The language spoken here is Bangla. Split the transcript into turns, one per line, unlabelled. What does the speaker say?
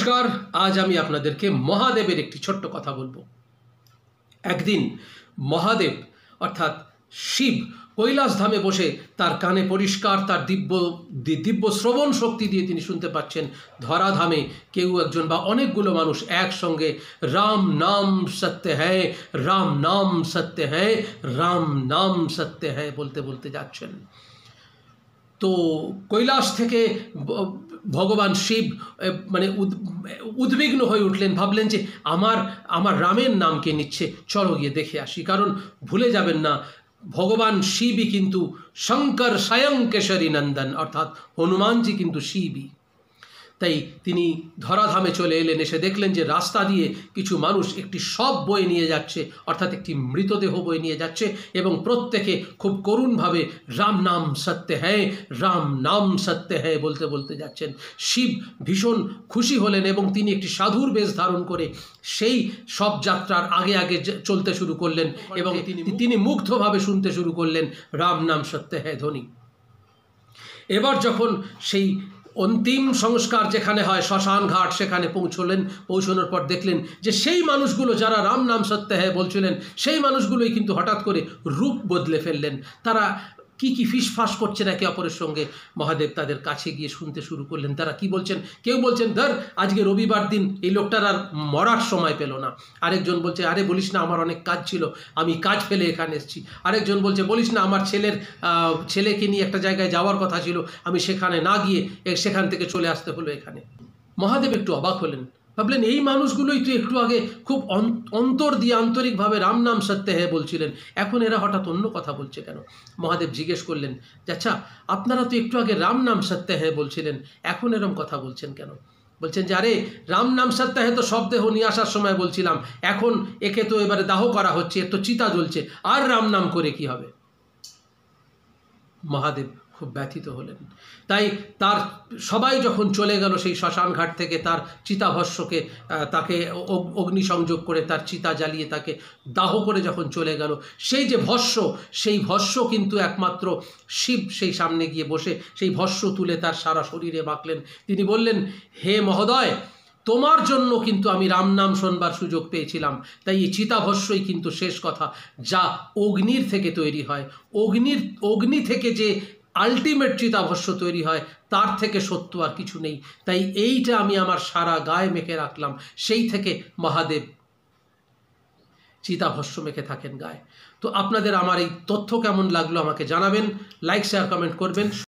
নমস্কার, আজ আমি আপনাদেরকে মহাদেবের একটি ছোট্ট কথা বলবো। একদিন মহাদেব অর্থাৎ শিব কৈলাস ধামে বসে তার কানে পরিষ্কার তার দিব্য শ্রবণ শক্তি দিয়ে তিনি শুনতে পাচ্ছেন ধরাধামে কেউ একজন বা অনেকগুলো মানুষ একসঙ্গে রাম নাম সত্য হ্যায়, রাম নাম সত্য হ্যায়, রাম নাম সত্য হ্যায় বলতে বলতে যাচ্ছেন। তো কৈলাস থেকে ভগবান শিব মানে উদ্বিগ্ন হয়ে উঠলেন, ভাবলেন যে আমার রামের নামকে নিচ্ছে, চলো গিয়ে দেখে আসি। কারণ ভুলে যাবেন না, ভগবান শিবই কিন্তু শঙ্কর স্বয়ং কেশরী নন্দন, অর্থাৎ হনুমানজি কিন্তু শিবই। তাই তিনি ধরাধামে চলে এলেন, এসে দেখলেন যে রাস্তা দিয়ে কিছু মানুষ একটি শব বয়ে নিয়ে যাচ্ছে, অর্থাৎ একটি মৃতদেহ বয়ে নিয়ে যাচ্ছে, এবং প্রত্যেকে খুব করুণভাবে রাম নাম সত্য হ্যায়, রাম নাম সত্য হ্যায় বলতে বলতে যাচ্ছেন। শিব ভীষণ খুশি হলেন এবং তিনি একটি সাধুর বেশ ধারণ করে সেই সব যাত্রার আগে আগে চলতে শুরু করলেন এবং তিনি মুগ্ধভাবে শুনতে শুরু করলেন রাম নাম সত্য হ্যায় ধ্বনি। এবার যখন সেই অন্তিম সংস্কার যেখানে হয় শ্মশান ঘাট, সেখানে পৌঁছানোর পর দেখলেন যে সেই মানুষগুলো যারা রাম নাম সত্য হ্যায় বলছিলেন, সেই মানুষগুলোই কিন্তু হঠাৎ করে রূপ বদলে ফেললেন। তারা কি ফিসফাস করছে একে অপরের সঙ্গে। মহাদেব তাদের কাছে গিয়ে শুনতে শুরু করলেন তারা কি বলছেন। কেউ বলছেন, ধর আজকে রবিবার দিন, এই লোকটার আর মরার সময় পেল না। আরেকজন বলছে, আরে বলিস না, আমার অনেক কাজ ছিল, আমি কাজ ফেলে এখানে এসেছি। আরেকজন বলছে, বলিস না, আমার ছেলেকে নিয়ে একটা জায়গায় যাওয়ার কথা ছিল, আমি সেখানে না গিয়ে সেখান থেকে চলে আসতে হলো এখানে। মহাদেব একটু অবাক হলেন, ভাবলেন এই মানুষগুলোই তো একটু আগে খুব অন্তর দিয়ে আন্তরিকভাবে রাম নাম সত্য হ্যায় বলছিলেন, এখন এরা হঠাৎ অন্য কথা বলছে কেন? মহাদেব জিজ্ঞেস করলেন যে আচ্ছা, আপনারা তো একটু আগে রাম নাম সত্য হ্যায় বলছিলেন, এখন এরম কথা বলছেন কেন? বলছেন যে আরে রাম নাম সত্য হ্যায় তো সব দেহ নিয়ে আসার সময় বলছিলাম, এখন একে তো এবারে দাহ করা হচ্ছে, এর তো চিতা জ্বলছে, আর রাম নাম করে কি হবে? মহাদেব খুব ব্যথিত হলেন। তাই তার সবাই যখন চলে গেল সেই শ্মশান ঘাট থেকে, তার চিতাভস্যকে তাকে অগ্নিসংযোগ করে তার চিতা জ্বালিয়ে তাকে দাহ করে যখন চলে গেল, সেই যে ভস্য, সেই ভস্য কিন্তু একমাত্র শিব সেই সামনে গিয়ে বসে সেই ভস্য তুলে তার সারা শরীরে মাখলেন। তিনি বললেন, হে মহোদয়, তোমার জন্য কিন্তু আমি রাম নাম শোনবার সুযোগ পেয়েছিলাম। তাই এই চিতাভস্যই কিন্তু শেষ কথা, যা অগ্নির থেকে তৈরি হয়। অগ্নি থেকে যে আলটিমেট চিতাভস্য তৈরি হয়, তার থেকে সত্য আর কিছু নেই। তাই এইটা আমি আমার সারা গায়ে মেখে রাখলাম। সেই থেকে মহাদেব চিতাভস্য মেখে থাকেন গায়ে। তো আপনাদের আমার এই তথ্য কেমন লাগলো আমাকে জানাবেন, লাইক শেয়ার কমেন্ট করবেন।